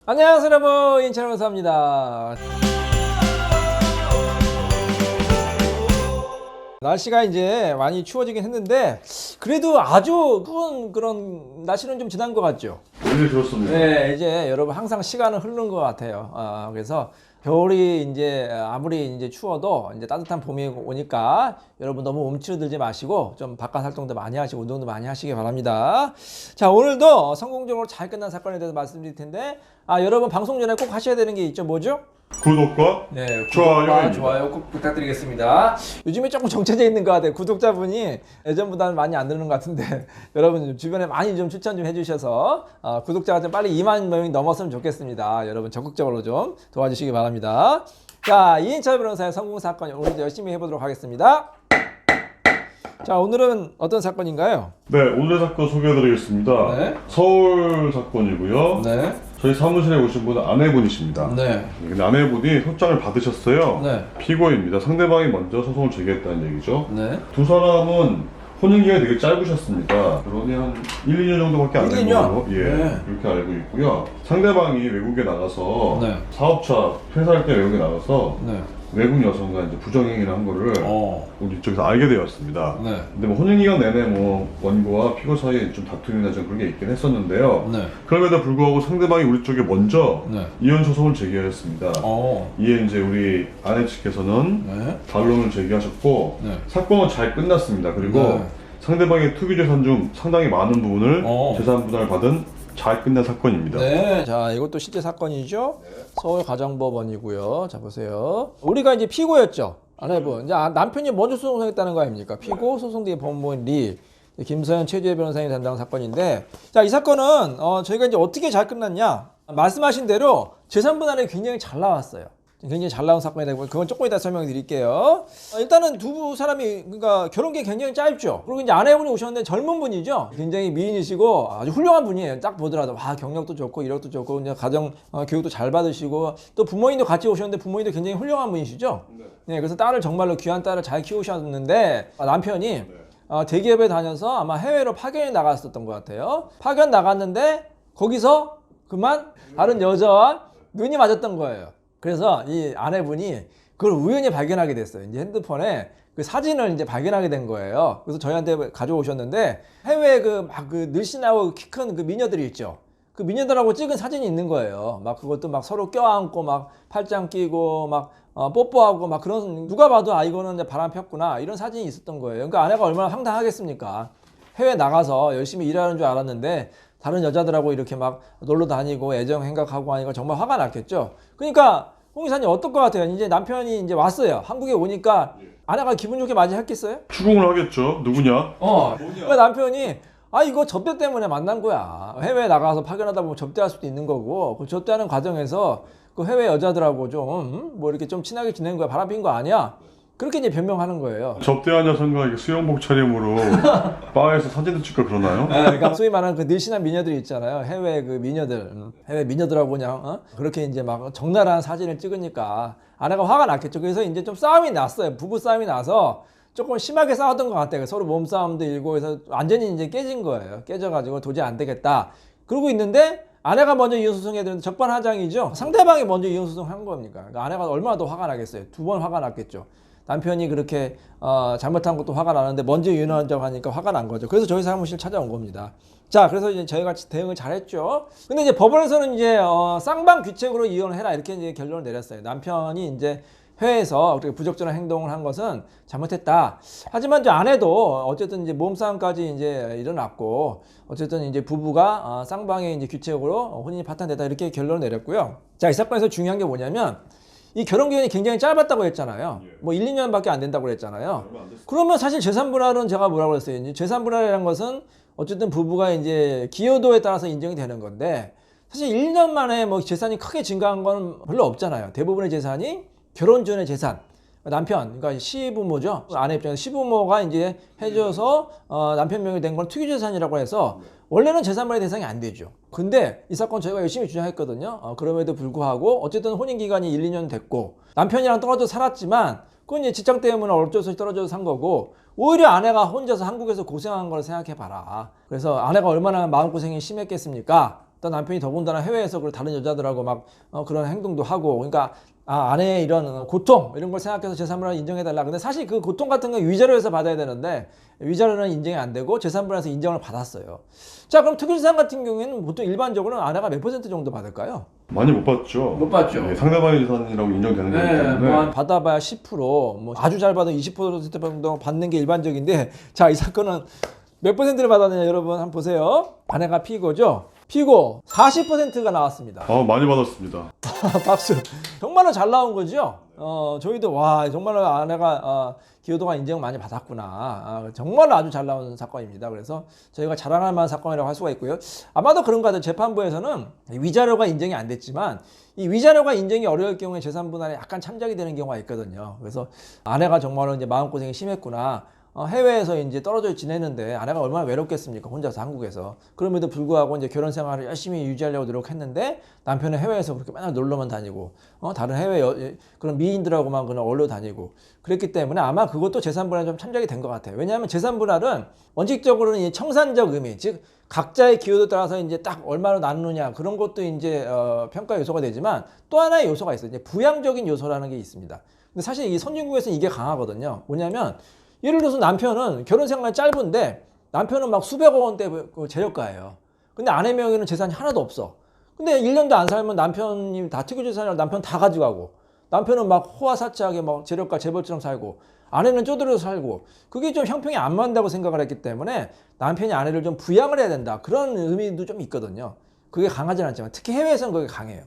안녕하세요 여러분, 인천 변호사입니다. 날씨가 이제 많이 추워지긴 했는데 그래도 아주 큰 그런 날씨는 좀 지난 것 같죠? 네, 그렇습니다. 네, 이제 여러분 항상 시간은 흐르는 것 같아요. 그래서 겨울이 이제 아무리 이제 추워도 이제 따뜻한 봄이 오니까 여러분 너무 움츠러들지 마시고 좀 바깥 활동도 많이 하시고 운동도 많이 하시기 바랍니다. 자, 오늘도 성공적으로 잘 끝난 사건에 대해서 말씀드릴 텐데 여러분 방송 전에 꼭 하셔야 되는 게 있죠. 뭐죠? 구독과 네, 좋아요입니다. 좋아요 꼭 부탁드리겠습니다. 요즘에 조금 정체돼 있는 것 같아요. 구독자분이 예전보다는 많이 안 늘는 것 같은데 여러분 주변에 많이 좀 추천 좀 해주셔서 구독자가 좀 빨리 2만 명이 넘었으면 좋겠습니다. 여러분 적극적으로 좀 도와주시기 바랍니다. 자, 이인철 변호사의 성공 사건 오늘도 열심히 해보도록 하겠습니다. 자, 오늘은 어떤 사건인가요? 네, 오늘의 사건 소개해드리겠습니다. 네. 서울 사건이고요. 네. 저희 사무실에 오신 분은 아내분이십니다. 네. 근데 아내분이 소장을 받으셨어요. 네. 피고입니다. 상대방이 먼저 소송을 제기했다는 얘기죠. 네. 두 사람은 혼인기간이 되게 짧으셨습니다. 결혼이 한 1, 2년 정도밖에 안 된 1, 2년? 걸로 네. 그렇게 알고 있고요. 상대방이 외국에 나가서 네. 사업차 회사할 때 외국에 나가서 네. 외국 여성과 이제 부정행위를 한 거를 우리 쪽에서 알게 되었습니다. 네. 근데 뭐 혼인기간 내내 뭐 원고와 피고 사이에 좀 다툼이나 좀 그런 게 있긴 했었는데요. 네. 그럼에도 불구하고 상대방이 우리 쪽에 먼저 네. 이혼 소송을 제기하였습니다. 이에 이제 우리 아내 측에서는 네. 반론을 제기하셨고 네. 사건은 잘 끝났습니다. 그리고 네. 상대방의 투기 재산 중 상당히 많은 부분을 재산 분할을 받은 잘 끝난 사건입니다. 네, 자 이것도 실제 사건이죠. 서울 가정법원이고요. 자 보세요. 우리가 이제 피고였죠. 아내분. 이제 남편이 먼저 소송했다는 거 아닙니까? 피고 소송 뒤에 법무인 리 김서연 최주혜 변호사님 담당 사건인데, 자 이 사건은 저희가 이제 어떻게 잘 끝났냐? 말씀하신 대로 재산 분할이 굉장히 잘 나왔어요. 굉장히 잘 나온 사건이 되고 그건 조금 이따 설명드릴게요. 일단은 두 사람이 그러니까 결혼기간이 굉장히 짧죠. 그리고 이제 아내분이 오셨는데 젊은 분이죠. 굉장히 미인이시고 아주 훌륭한 분이에요. 딱 보더라도 경력도 좋고 이력도 좋고 이제 가정 교육도 잘 받으시고 또 부모님도 같이 오셨는데 부모님도 굉장히 훌륭한 분이시죠. 네, 그래서 딸을 정말로 귀한 딸을 잘 키우셨는데 남편이 대기업에 다녀서 아마 해외로 파견이 나갔었던 것 같아요. 파견 나갔는데 거기서 그만 다른 여자와 눈이 맞았던 거예요. 그래서 이 아내분이 그걸 우연히 발견하게 됐어요. 이제 핸드폰에 그 사진을 이제 발견하게 된 거예요. 그래서 저희한테 가져오셨는데 해외 그 늘씬하고 키 큰 그 미녀들이 있죠. 그 미녀들하고 찍은 사진이 있는 거예요. 막 그것도 막 서로 껴안고 막 팔짱 끼고 막 뽀뽀하고 막 그런 누가 봐도 이거는 이제 바람 폈구나 이런 사진이 있었던 거예요. 그러니까 아내가 얼마나 황당하겠습니까? 해외 나가서 열심히 일하는 줄 알았는데 다른 여자들하고 이렇게 막 놀러 다니고 애정 행각하고 하니까 정말 화가 났겠죠. 그러니까 홍 이사님 어떨 것 같아요? 이제 남편이 이제 왔어요. 한국에 오니까 아내가 기분 좋게 맞이했겠어요? 추궁을 하겠죠. 누구냐? 그러니까 남편이 이거 접대 때문에 만난 거야. 해외 나가서 파견하다 보면 접대할 수도 있는 거고 그 접대하는 과정에서 그 해외 여자들하고 좀 뭐 이렇게 좀 친하게 지낸 거야. 바람 핀 거 아니야? 그렇게 이제 변명하는 거예요. 접대한 여성과 이게 수영복 차림으로 바에서 사진도 찍고 그러나요? 네, 그러니까 소위 말하는 그 늘씬한 미녀들이 있잖아요. 해외 그 미녀들, 해외 미녀들하고 그냥 그렇게 이제 막 적나라한 사진을 찍으니까 아내가 화가 났겠죠. 그래서 이제 좀 싸움이 났어요. 부부 싸움이 나서 조금 심하게 싸웠던 것 같아요. 서로 몸싸움도 일고 해서 완전히 이제 깨진 거예요. 깨져가지고 도저히 안 되겠다. 그러고 있는데 아내가 먼저 이혼 소송해야 되는데 적반하장이죠. 상대방이 먼저 이혼 소송한 겁니까? 그러니까 아내가 얼마나 더 화가 나겠어요. 두 번 화가 났겠죠. 남편이 그렇게 잘못한 것도 화가 나는데 먼저 이혼하자고 하니까 화가 난 거죠. 그래서 저희 사무실 찾아온 겁니다. 자, 그래서 이제 저희가 대응을 잘했죠. 근데 이제 법원에서는 이제 쌍방 규칙으로 이혼을 해라 이렇게 이제 결론을 내렸어요. 남편이 이제 회에서 그렇게 부적절한 행동을 한 것은 잘못했다. 하지만 이제 아내도 어쨌든 이제 몸싸움까지 이제 일어났고 어쨌든 이제 부부가 쌍방의 이제 규칙으로 혼인이 파탄됐다 이렇게 결론을 내렸고요. 자, 이 사건에서 중요한 게 뭐냐면 이 결혼 기간이 굉장히 짧았다고 했잖아요. 뭐 1, 2년밖에 안 된다고 그랬잖아요. 그러면 사실 재산 분할은 제가 뭐라고 그랬어요? 이제 재산 분할이라는 것은 어쨌든 부부가 이제 기여도에 따라서 인정이 되는 건데 사실 1년 만에 뭐 재산이 크게 증가한 건 별로 없잖아요. 대부분의 재산이 결혼 전의 재산. 남편, 그러니까 시부모죠. 아내 입장에서 시부모가 이제 해줘서 남편 명의 된 건 투기재산이라고 해서 원래는 재산분할 대상이 안 되죠. 근데 이 사건 저희가 열심히 주장했거든요. 그럼에도 불구하고 어쨌든 혼인기간이 1, 2년 됐고 남편이랑 떨어져 살았지만 그건 이제 직장 때문에 어쩔 수 없이 떨어져서 산 거고 오히려 아내가 혼자서 한국에서 고생한 걸 생각해 봐라. 그래서 아내가 얼마나 마음고생이 심했겠습니까? 또 남편이 더군다나 해외에서 그 다른 여자들하고 막 그런 행동도 하고, 그러니까 아내의 이런 고통 이런 걸 생각해서 재산분할 인정해달라. 근데 사실 그 고통 같은 건 위자료에서 받아야 되는데 위자료는 인정이 안 되고 재산분할에서 인정을 받았어요. 자, 그럼 특유재산 같은 경우에는 보통 일반적으로 아내가 몇 % 정도 받을까요? 많이 못 받죠. 못 받죠. 네, 상대방의 재산이라고 인정되는 거기 때문에. 뭐 받아봐야 10%, 뭐 아주 잘 받으면 20% 정도 받는 게 일반적인데, 자, 이 사건은 몇 %를 받았느냐 여러분 한번 보세요. 아내가 피고죠. 피고 40%가 나왔습니다. 많이 받았습니다. 박수. 정말로 잘 나온 거죠. 저희도 와 정말로 아내가 기여도가 인정 많이 받았구나. 정말로 아주 잘 나온 사건입니다. 그래서 저희가 자랑할 만한 사건이라고 할 수가 있고요. 아마도 그런 것 같아요. 재판부에서는 위자료가 인정이 안 됐지만 이 위자료가 인정이 어려울 경우에 재산분할에 약간 참작이 되는 경우가 있거든요. 그래서 아내가 정말로 이제 마음고생이 심했구나. 해외에서 이제 떨어져 지내는데 아내가 얼마나 외롭겠습니까? 혼자서 한국에서. 그럼에도 불구하고 이제 결혼 생활을 열심히 유지하려고 노력했는데 남편은 해외에서 그렇게 맨날 놀러만 다니고, 다른 해외 그런 미인들하고만 그냥 어울려 다니고 그랬기 때문에 아마 그것도 재산분할에 좀 참작이 된 것 같아요. 왜냐하면 재산분할은 원칙적으로는 이 청산적 의미, 즉 각자의 기여도에 따라서 이제 딱 얼마로 나누느냐 그런 것도 이제 평가 요소가 되지만 또 하나의 요소가 있어요. 이제 부양적인 요소라는 게 있습니다. 근데 사실 이 선진국에서는 이게 강하거든요. 뭐냐면 예를 들어서 남편은 결혼 생활이 짧은데 남편은 막 수백억 원대 재력가예요. 근데 아내 명의는 재산이 하나도 없어. 근데 1년도 안 살면 남편이 다 특유재산이라고 남편 다 가져가고, 남편은 막 호화사치하게 막 재력가 재벌처럼 살고, 아내는 쪼들어서 살고, 그게 좀 형평이 안 맞는다고 생각을 했기 때문에 남편이 아내를 좀 부양을 해야 된다. 그런 의미도 좀 있거든요. 그게 강하진 않지만 특히 해외에서는 그게 강해요.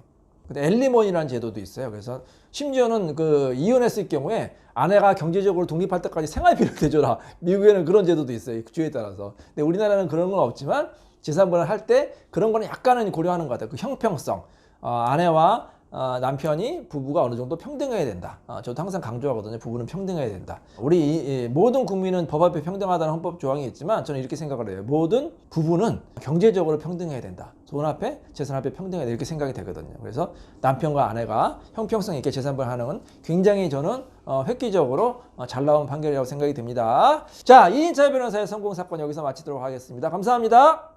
근데 엘리머니라는 제도도 있어요. 그래서 심지어는 그 이혼했을 경우에 아내가 경제적으로 독립할 때까지 생활비를 대줘라. 미국에는 그런 제도도 있어요. 주에 따라서. 근데 우리나라는 그런 건 없지만 재산분할 할 때 그런 거는 약간은 고려하는 것 같아요. 그 형평성. 아내와 남편이 부부가 어느 정도 평등해야 된다. 저도 항상 강조하거든요. 부부는 평등해야 된다. 우리 모든 국민은 법 앞에 평등하다는 헌법 조항이 있지만 저는 이렇게 생각을 해요. 모든 부부는 경제적으로 평등해야 된다. 돈 앞에 재산 앞에 평등해야 된다. 이렇게 생각이 되거든요. 그래서 남편과 아내가 형평성 있게 재산분할하는 건 굉장히 저는 획기적으로 잘 나온 판결이라고 생각이 듭니다. 자, 이인철 변호사의 성공 사건 여기서 마치도록 하겠습니다. 감사합니다.